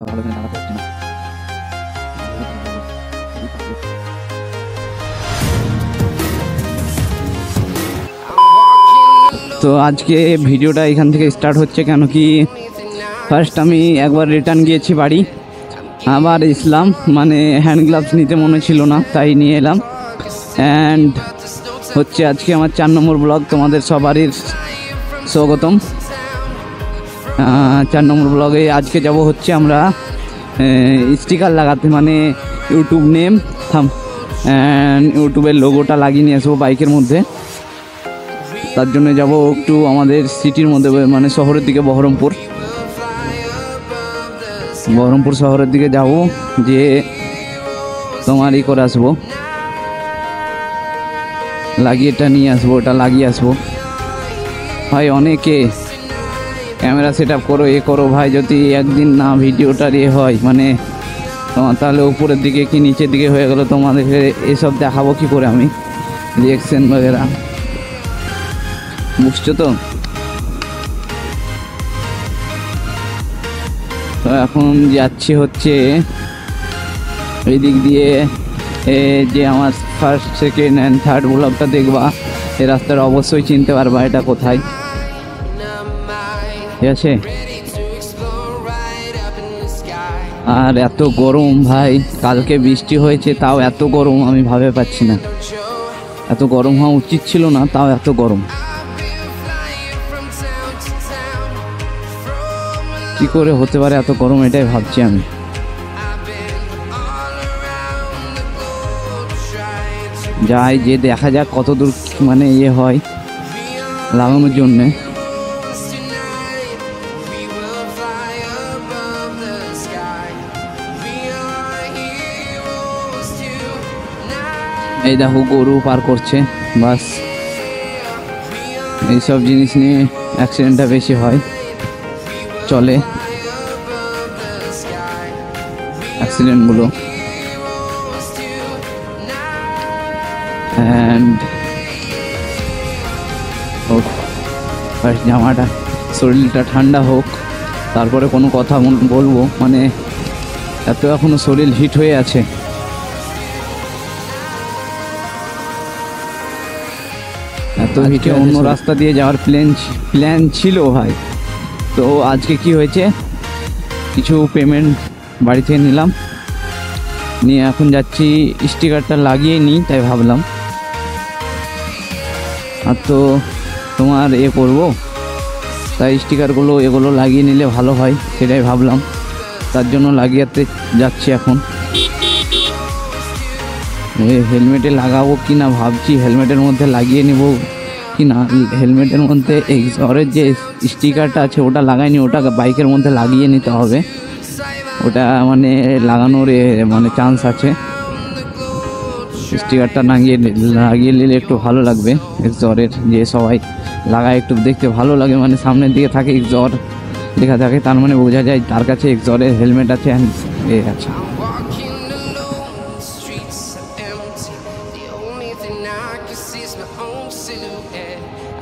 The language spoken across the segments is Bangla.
আলোচনা লাগাতে হচ্ছে না। তো আজকে ভিডিওটা এখান থেকে স্টার্ট হচ্ছে, কেন কি ফার্স্ট আমি একবার রিটার্ন গিয়েছি বাড়ি, আবার ইসলাম মানে হ্যান্ড গ্লাভস নিতে মনে ছিল না, তাই নিয়ে এলাম। অ্যান্ড হচ্ছে আজকে আমার 4 নম্বর ব্লগ, তোমাদের সবারই স্বাগতম। 4 নম্বর ব্লগে আজকে যাব হচ্ছে আমরা স্টিকার লাগাতে, মানে ইউটিউব নেম অ্যান্ড ইউটিউবের লোগোটা লাগিয়ে নিয়ে আসবো বাইকের মধ্যে। তার জন্য যাব একটু আমাদের সিটির মধ্যে, মানে শহরের দিকে, বহরমপুর শহরের দিকে যাব, যে তোমার ই করে আসবো, লাগিয়েটা নিয়ে আসবো, ওটা লাগিয়ে আসবো। ভাই অনেকে ক্যামেরা সেট আপ করো, এ করো ভাই, যদি একদিন না ভিডিওটার এ হয়, মানে তোমার তাহলে উপরের দিকে কি নিচের দিকে হয়ে গেল, তোমাদেরকে এসব দেখাবো কি করে আমি, রিয়েকশন বগেরা, বুঝছো তো? তো এখন যাচ্ছি হচ্ছে এই দিক দিয়ে, যে আমার ফার্স্ট সেকেন্ড অ্যান্ড থার্ড ব্লগটা দেখবা, এই রাস্তাটা অবশ্যই চিনতে পারবা এটা কোথায়, ঠিক আছে? আর এত গরম ভাই, কালকে বৃষ্টি হয়েছে তাও এত গরম আমি ভাবে পাচ্ছি না, এত গরম হওয়া উচিত ছিল না, তাও এত গরম। কি করে হতে পারে এত গরম, এটাই ভাবছি আমি। যাই যে দেখা যাক কত দূর মানে ইয়ে হয় লাগানোর জন্যে। এই দেখো গরু পার করছে, বাস এইসব জিনিস নিয়ে অ্যাক্সিডেন্টটা বেশি হয়, চলে অ্যাক্সিডেন্টগুলো। অ্যান্ড ফার্স্ট জামাটা, শরীরটা ঠান্ডা হোক, তারপরে কোনো কথা বলবো, মানে এত এখনো শরীর হিট হয়ে আছে। এত হিটে অন্য রাস্তা দিয়ে যাওয়ার প্ল্যান ছিল ভাই। তো আজকে কি হয়েছে, কিছু পেমেন্ট বাড়ি থেকে নিলাম, নিয়ে এখন যাচ্ছি স্টিকারটা লাগিয়ে নিই, তাই ভাবলাম। আর তো তোমার এ করবো, তাই স্টিকারগুলো এগুলো লাগিয়ে নিলে ভালো হয়, সেটাই ভাবলাম, তার জন্য লাগিয়ে যাচ্ছি এখন। হেলমেটে লাগাবো কি না ভাবছি, হেলমেটের মধ্যে লাগিয়ে নেব কি না। হেলমেটের মধ্যে এক্সরের যে স্টিকারটা আছে ওটা লাগাইনি, ওটা বাইকের মধ্যে লাগিয়ে নিতে হবে, ওটা মানে লাগানোর মানে চান্স আছে। স্টিকারটা লাগিয়ে নিলে একটু ভালো লাগবে, এক্সরের যে সবাই লাগায় একটু দেখতে ভালো লাগে, মানে সামনের দিকে থাকে এক্সর লেখা থাকে, তার মানে বোঝা যায় তার কাছে এক্সরের হেলমেট আছে এ আছে।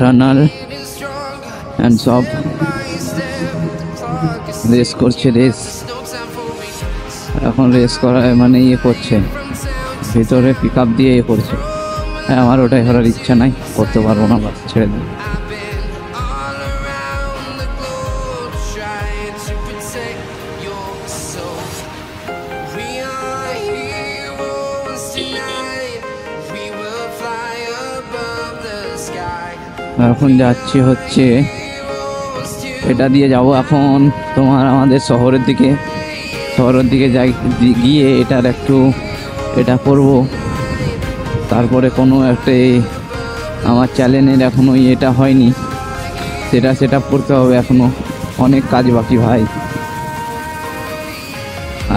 টার্নাল অ্যান্ড সব রেস করছে, এখন রেস করা মানে ইয়ে করছে, ভিতরে পিক আপ দিয়ে ইয়ে করছে। হ্যাঁ, আমার ওটাই করার ইচ্ছা নাই, করতে পারবো না, বাস ছেড়ে দিই। এখন যাচ্ছি হচ্ছে এটা দিয়ে যাব এখন তোমার আমাদের শহরের দিকে যাই, গিয়ে এটার একটু এটা করব, তারপরে কোনো একটা আমার চ্যানেলের এখনও এটা হয়নি, সেটা সেট আপ করতে হবে, এখনও অনেক কাজ বাকি ভাই।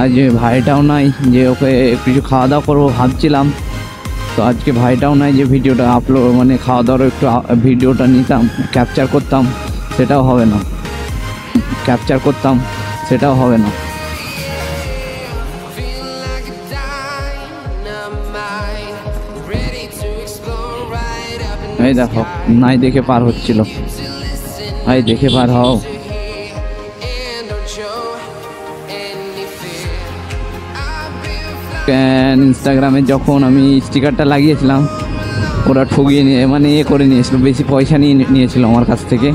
আজ ভাইটাও নাই যে ওকে কিছু খাওয়া দাওয়া করবো ভাবছিলাম, তো আজকে ভাইটাও নাই যে ভিডিওটা আপলোড, মানে খাওয়া দাওয়ার একটু ভিডিওটা নিতাম, ক্যাপচার করতাম, সেটাও হবে না। এই দেখো নাই দেখে পার হচ্ছিল, ভাই দেখে পার হও। ইনস্টাগ্রামে যখন আমি স্টিকারটা লাগিয়েছিলাম, ওরা ঠগিয়ে নিয়ে মানে করে নিয়েছিল, বেশি পয়সা নিয়েছিল আমার কাছ থেকে।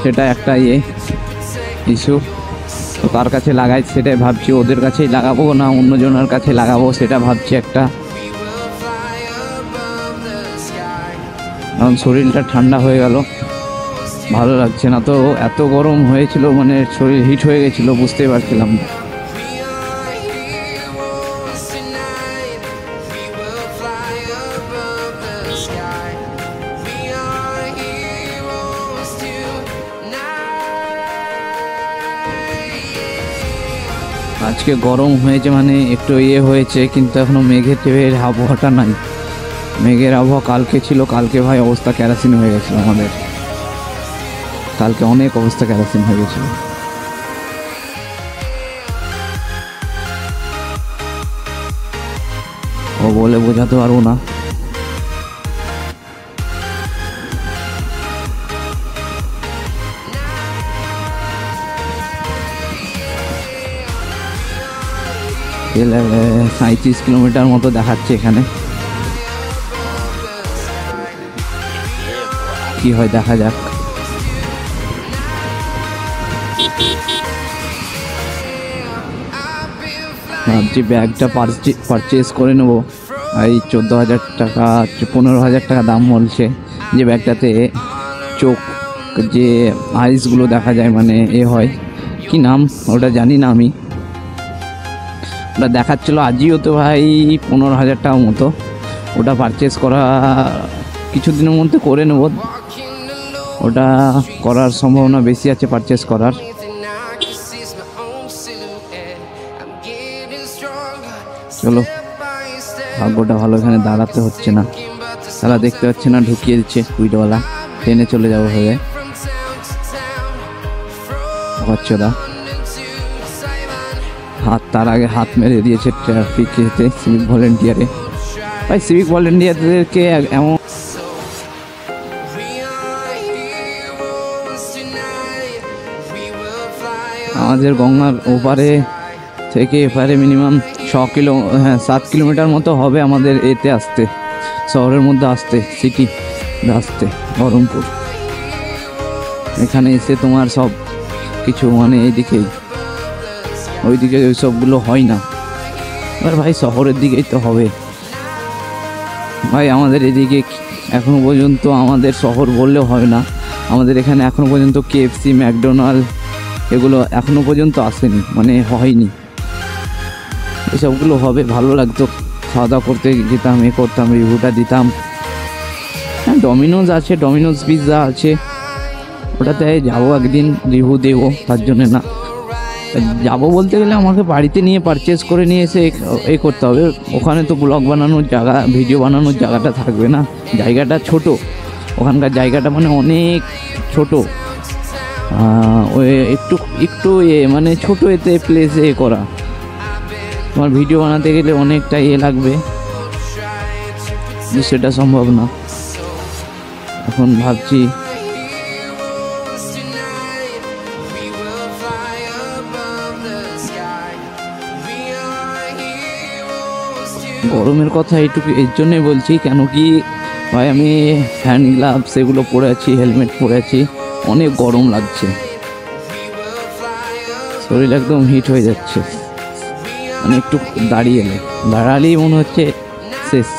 সেটা একটা ইস্যু। তো কার কাছে লাগাই সেটাই ভাবছি, ওদের কাছেই লাগাবো না অন্যজনের কাছে লাগাবো সেটা ভাবছি একটা। কারণ শরীরটা ঠান্ডা হয়ে গেল, ভালো লাগছে না তো। এত গরম হয়েছিল, মানে শরীর হিট হয়ে গেছিলো, বুঝতেই পারছিলাম না। আজকে গরম হয়েছে মানে একটু হয়েছে, কিন্তু এখনো মেঘের আবহাওয়াটা নাই। মেঘের আবহাওয়া কালকে ছিল, কালকে ভাই অবস্থা কেরাসিন হয়ে গেছিল আমাদের, কালকে অনেক অবস্থা কেরাসিন হয়ে গেছিল। ও বলে বোঝাতে পারবো না। গেলে 37 কিলোমিটার মতো দেখাচ্ছে এখানে, কি হয় দেখা যাক। ভাবছি ব্যাগটা পারচেস করে নেবো। এই 14,000 টাকা 15,000 টাকা দাম বলছে। যে ব্যাগটাতে চোখ যে আইসগুলো দেখা যায়, মানে হয় কি নাম ওটা জানি না আমি, ওটা দেখাচ্ছিলো আজিওতে ভাই 15,000 টাকা মতো। ওটা পারচেস করা কিছুদিনের মধ্যে করে নেব, ওটা করার সম্ভাবনা বেশি আছে পারচেস করার। চলো, ভাগ্যটা ভালো, এখানে দাঁড়াতে হচ্ছে না, তারা দেখতে পাচ্ছে না, ঢুকিয়ে দিচ্ছে কুইটওয়ালা, ট্রেনে চলে যাবো হয়ে বাচ্চারা। তার আগে হাত মেরে দিয়েছে ট্রাফিকেতে সিভিক ভলেন্টিয়ারে। ভাই সিভিক ভলেন্টিয়ারদেরকে এমন আমাদের গঙ্গার ওপারে থেকে এপারে মিনিমাম 7 কিলোমিটার মতো হবে আমাদের এতে আসতে, শহরের মধ্যে আসতে, সিটি আসতে বহরমপুর। এখানে এসে তোমার সব কিছু মানে এইদিকেই, ওইদিকে ওই সবগুলো হয় না। এবার ভাই শহরের দিকেই তো হবে ভাই। আমাদের এদিকে এখনো পর্যন্ত আমাদের শহর বললেও হয় না, আমাদের এখানে এখনো পর্যন্ত KFC, ম্যাকডোনাল্ড এগুলো এখনো পর্যন্ত আসেনি, মানে হয়নি। এসবগুলো হবে, ভালো লাগতো, খাওয়া দাওয়া করতে যেতাম, করতাম, রিভিউটা দিতাম। হ্যাঁ ডমিনোজ আছে, ডমিনোজ পিৎজা আছে, ওটাতে যাবো একদিন, রিভিউ দেবো, তার জন্য না যাবো বলতে গেলে আমাকে বাড়িতে নিয়ে পারচেস করে নিয়ে এসে করতে হবে। ওখানে তো ব্লগ বানানোর জায়গা, ভিডিও বানানোর জায়গাটা থাকবে না, জায়গাটা ছোট, ওখানকার জায়গাটা মানে অনেক ছোট। ওই একটু মানে ছোট এতে প্লেসে করা, তোমার ভিডিও বানাতে গেলে অনেকটা লাগবে, সেটা সম্ভব না। এখন ভাবছি গরমের কথা এইটুকু এর জন্যই বলছি, কেন কি ভাই আমি হ্যান্ড গ্লাভস এগুলো পরে আছি, হেলমেট পরে আছি, অনেক গরম লাগছে, শরীর একদম হিট হয়ে যাচ্ছে। মানে একটু দাঁড়ালেই মনে হচ্ছে শেষ,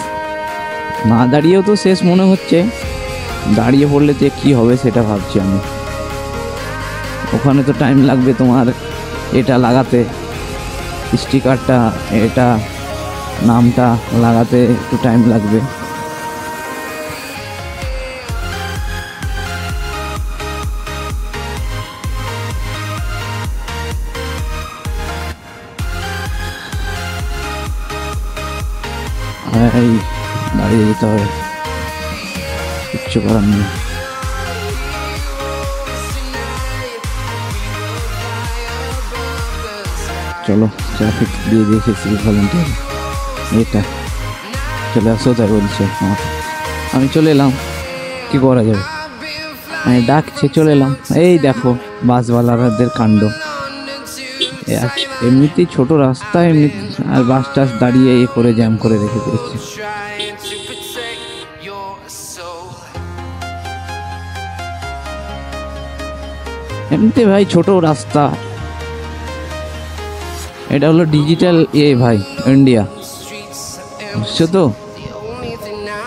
না দাঁড়িয়েও তো শেষ মনে হচ্ছে, দাঁড়িয়ে পড়লে যে কী হবে সেটা ভাবছি আমি। ওখানে তো টাইম লাগবে তোমার এটা লাগাতে, স্টিকারটা, এটা নামটা লাগাতে একটু টাইম লাগবে। এই দাঁড়িয়ে যেতে হবে, কিচ্ছু করার নেই। চলো ট্রাফিক দিয়ে দেখেছি ভলেন্টিয়ার, এটা চলে আসো তাই বলছে আমার, আমি চলে এলাম, কি করা যাবে, মানে ডাকছে চলে এলাম। এই দেখো বাসওয়ালাদের কাণ্ড, এমনিতেই ছোট রাস্তা, এমনি আর বাস টাস দাঁড়িয়ে এ করে জ্যাম করে রেখে দিয়েছে। এমনিতে ভাই ছোট রাস্তা, এটা হলো ডিজিটাল ভাই ইন্ডিয়া, বুঝছো তো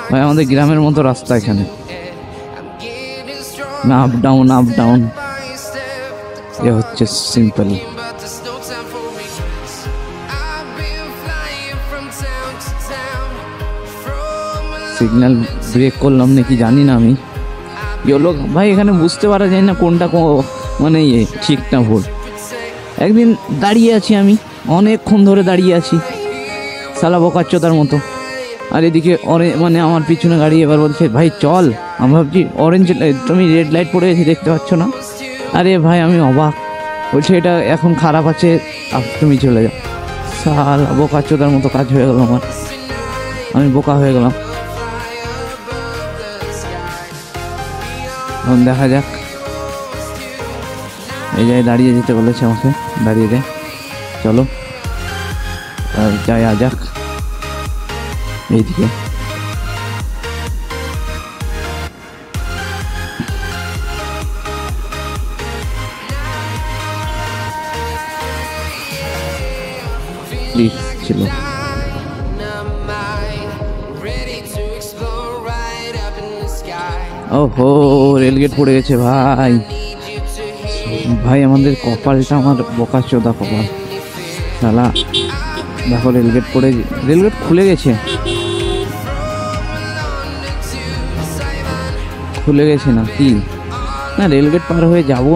ভাই? আমাদের গ্রামের মতো রাস্তা এখানে, না আপ ডাউন আপ ডাউন, এ হচ্ছে সিম্পল। সিগন্যাল ব্রেক করলাম নাকি জানি না আমি, লোক ভাই এখানে বুঝতে পারা যায় না কোনটা মানে ঠিক না ভুল। একদিন দাঁড়িয়ে আছি আমি, অনেকক্ষণ ধরে দাঁড়িয়ে আছি শালা বোকাচ্চোদার মতো, আর এদিকে মানে আমার পিছনে গাড়ি এবার বলছে ভাই চল। আমি ভাবছি অরেঞ্জ, তুমি রেড লাইট পড়ে গেছি দেখতে পাচ্ছ না? আরে ভাই আমি অবাক, বলছে এটা এখন খারাপ আছে তুমি চলে যাও। শালা বোকাচ্চোদার মতো কাজ হয়ে গেল আমার, আমি বোকা হয়ে গেলাম। এখন দেখা যাক, এই জায়গায় দাঁড়িয়ে যেতে বলেছে আমাকে, দাঁড়িয়ে দে, চলো যাই যাক এইদিকে। ছিল ওহো, রেলগেট পড়ে গেছে ভাই। ভাই আমাদের কপালটা, আমার বোকাচোদা কপাল শালা। দেখো রেলগেট পড়ে, রেলগেট খুলে গেছে, খুলে গেছে না কি? না রেলগেট পার হয়ে যাবো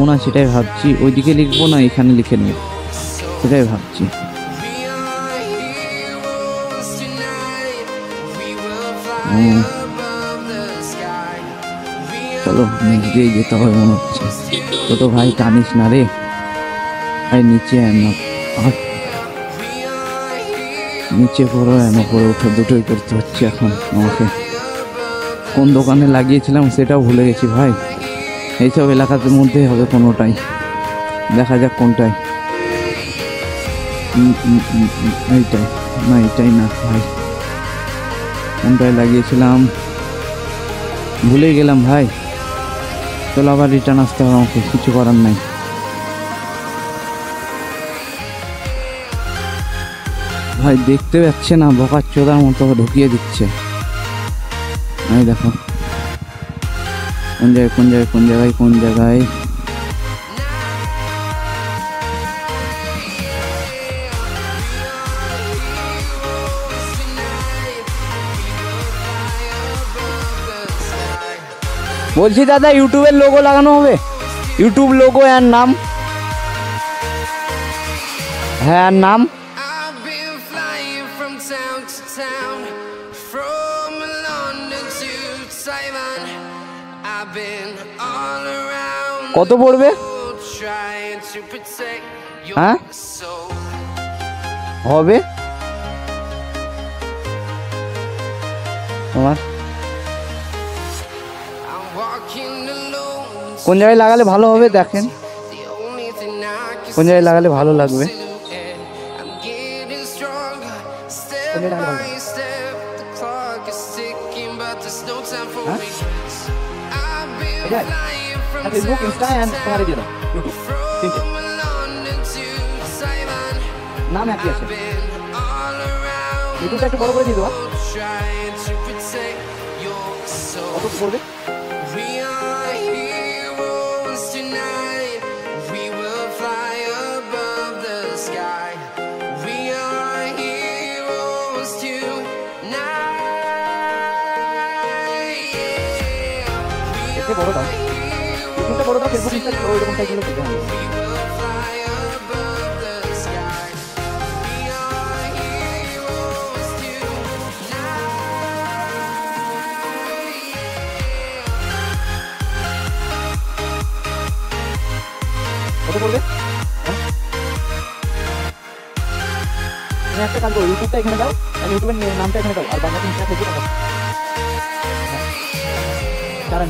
না সেটাই ভাবছি, ওইদিকে লিখবো না এখানে লিখে নেব, সেটাই ভাবছি। চলো নিচেই যেতে হবে মনে হচ্ছে। তো ভাই টানিস না রে ভাই, নিচে নিচে পড়ো পড়ে উঠে, দুটোই করতে হচ্ছে এখন আমাকে। কোন দোকানে লাগিয়েছিলাম সেটাও ভুলে গেছি ভাই। এইসব এলাকার মধ্যেই হবে কোনোটাই, দেখা যাক কোনটায়। এইটাই না, এইটাই না ভাই, কোনটায় লাগিয়েছিলাম ভুলে গেলাম ভাই। চলো আবার রিটার্ন আসতে হবে আমাকে, কিছু করার নাই। ভাই দেখতে পাচ্ছে না, বোকাচোদার মতো ঢুকিয়ে দিচ্ছে। এই দেখো কোন জায়গায় বলছি দাদা, ইউটিউবের লোগো লাগানো হবে? ইউটিউব লোগো এর নাম, হ্যাঁ নাম কত পড়বে? হ্যাঁ হবে তোমার? কোন জায়গায় লাগালে ভালো হবে দেখেন, কোন জায়গায় লাগালে ভালো লাগবে। ফেসবুক, ইনস্টা এন্ড তোমার দিয়ে দাও ইউটিউব, তিনটে নাম একই আছে। ইউটিউবটা একটু বড় করে দিয়ে দেওয়া, কত পড়বে? বড় দাও, ইউটিউবটা বড় দাও, ফেসবুক ইনস্টা ওই রকম টাইপের করতে হবে। কত পড়বে? তুমি একটা কাজ করো, ইউটিউবটা এখানে দাও, আর ইউটিউবের নামটা এখানে দাও, আর বাংলা ইনস্টা ফেসবুক দাও। কারণ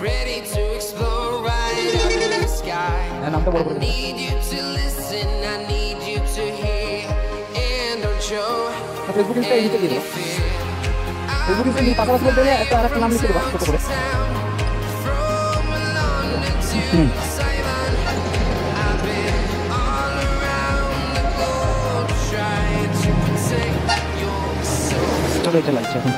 ready to explore right নামটা বড় করে ফেসবুক ইনস্টা নিচে দিয়ে দেবো। ফেসবুক ইনস্টা নিয়ে পাশাপাশি বলতে একটা আর একটা নাম লিখে দেবো ছোটো করে। চলো এটা লাগছে এখন।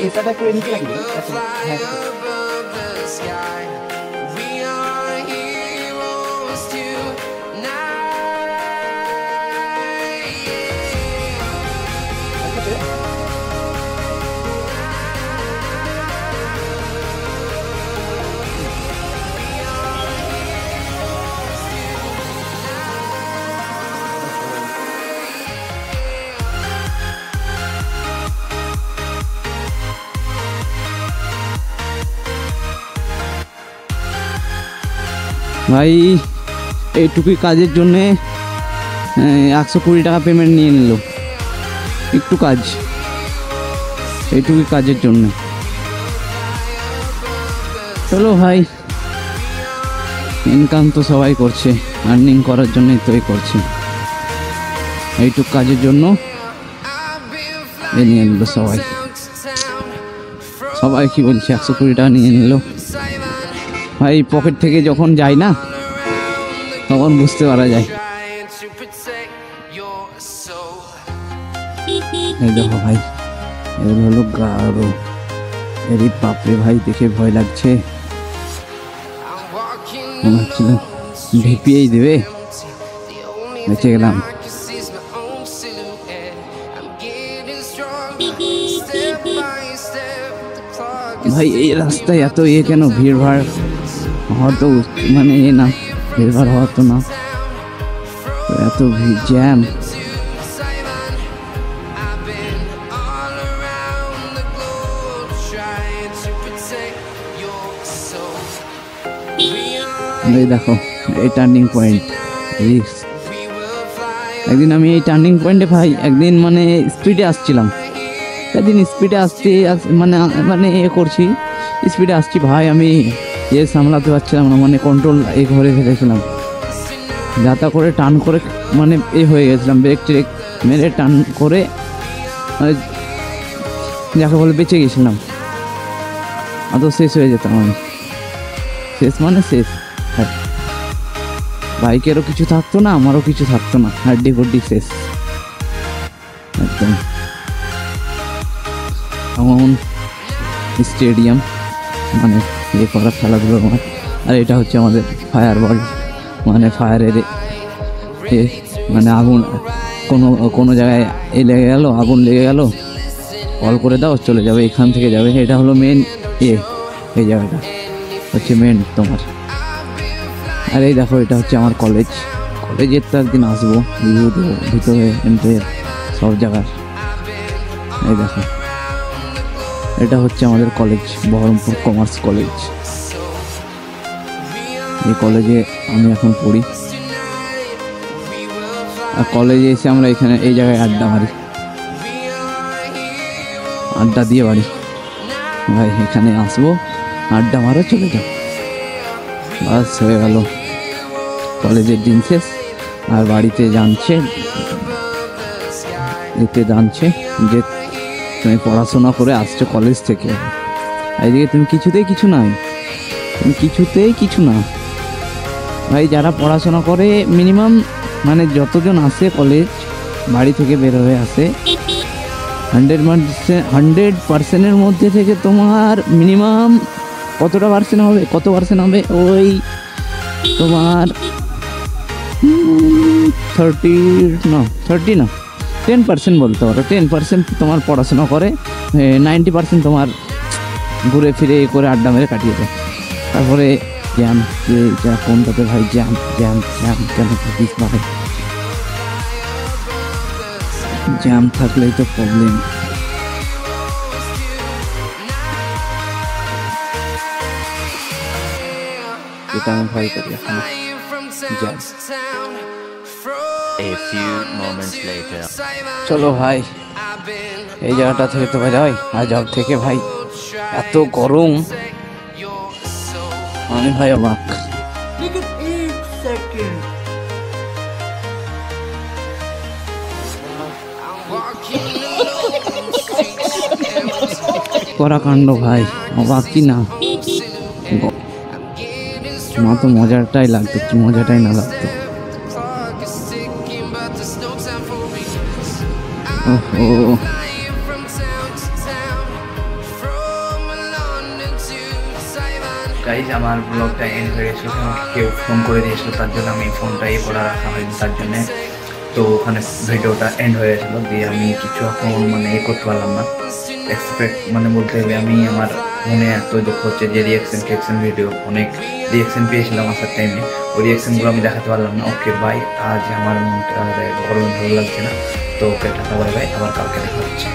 ইনস্টাটা একটু নিচে লাগিয়ে দিন। হ্যাঁ ভাই এইটুকুই কাজের জন্যে 120 টাকা পেমেন্ট নিয়ে নিল। একটু কাজ, এইটুকুই কাজের জন্য। চলো ভাই, ইনকাম তো সবাই করছে, আর্নিং করার জন্যই তো করছে। এইটুকু কাজের জন্য নিয়ে নিল সবাই। সবাই কি বলছে 120 টাকা নিয়ে নিল। ভাই পকেট থেকে যখন যায় না তখন বুঝতে পারা যায়। এই দেখো ভাই, এর হলো গারো। এরই বাপরে ভাই, দেখে ভয় লাগছে। মনে হচ্ছিল ঢেপিয়েই দেবে। বেঁচে গেলাম। ভাই এই রাস্তায় এত কেন ভিড়ভাড় হওয়া তো মানে না, ভিড়ভাড় হওয়া তো না, এত জ্যাম। এই দেখো এই টার্নিং পয়েন্ট। একদিন আমি এই টার্নিং পয়েন্টে ভাই একদিন মানে স্পিডে আসছিলাম, একদিন স্পিডে আসছি মানে মানে করছি, স্পিডে আসছি ভাই, আমি সামলাতে পারছিলাম না, মানে কন্ট্রোল ঘরে ফেলেছিলাম। যাতা করে টার্ন করে মানে হয়ে গেছিলাম, ব্রেক ট্রেক মেরে টার্ন করে মানে যাকে বলে বেঁচে গেছিলাম। আদৌ শেষ হয়ে যেতাম আমি, শেষ মানে শেষ। বাইকেরও কিছু থাকতো না, আমারও কিছু থাকতো না, হাড্ডি গুড্ডি শেষ একদম। এমন স্টেডিয়াম মানে করা খেলাধুলোর মাঠ। আর এটা হচ্ছে আমাদের ফায়ার বল, মানে ফায়ারের মানে আগুন কোনো জায়গায় লেগে গেল, আগুন লেগে গেল, কল করে দাও চলে যাবে, এখান থেকে যাবে। এটা হলো মেন এই জায়গাটা হচ্ছে মেন তোমার। আর এই দেখো এটা হচ্ছে আমার কলেজ। কলেজের তো একদিন আসবো, রিভিউ দেবো ভিতরে এন্ট্রি সব জায়গার। এই দেখো এটা হচ্ছে আমাদের কলেজ, বহরমপুর কমার্স কলেজ। এই কলেজে আমি এখন পড়ি। আর কলেজে এসে আমরা এখানে এই জায়গায় আড্ডা মারি, আড্ডা দিয়ে বাড়ি। ভাই এখানে আসবো, আড্ডা মারা, চলে যাও, বাস হয়ে গেল, কলেজের দিন শেষ। আর বাড়িতে জানছে যে তুমি পড়াশোনা করে আসছো কলেজ থেকে, এইদিকে তুমি কিছুতেই কিছু না। ভাই যারা পড়াশোনা করে মিনিমাম মানে যতজন আসে কলেজ বাড়ি থেকে বের হয়ে আসে 100%-এর মধ্যে থেকে তোমার মিনিমাম কত পার্সেন্ট হবে ওই তোমার 10% বলতে পারো। 10% তোমার পড়াশোনা করে, 90% তোমার ঘুরে ফিরে করে আড্ডা মেরে কাটিয়ে দেয়। তারপরে জ্যাম, কোনটাতে ভাই জ্যাম কেন থাকিস ভাই, জ্যাম থাকলেই তো প্রবলেম। যেটা আমি ভয় করি এখন। যাই, A few moments later. চলো ভাই, এই জায়গাটা থেকে তো ভাই আজব থেকে ভাই এত গরম, আমি ভাই অবাক। করা কাণ্ড ভাই, অবাক কি না, আমার তো মজাটাই লাগতো, কি মজাটাই না লাগতো। ওহো, গাইজ আমার ব্লগটা এন্ড হয়ে গেছিলো, আমাকে কেউ ফোন করে দিয়েছিল, তার জন্য আমি ফোনটা করে রাখা হয়নি তার জন্যে। তো ওখানে ভিডিওটা এন্ড হয়ে গেছিলো, দিয়ে আমি কিছু এখন করতে পারলাম না। এক্সপেক্ট বলতে গেলে আমি আমার মনে এত দুঃখ হচ্ছে যে রিয়াকশন ভিডিও অনেক রিয়াকশন পেয়েছিলাম আসার টাইমে, ওই রিয়াকশনগুলো আমি দেখাতে পারলাম না। ওকে বাই, আজ আমার মনটা গরমে ভালো লাগছে না, তো ওকে টাটা বাই বাই, আবার কালকে দেখা হচ্ছে।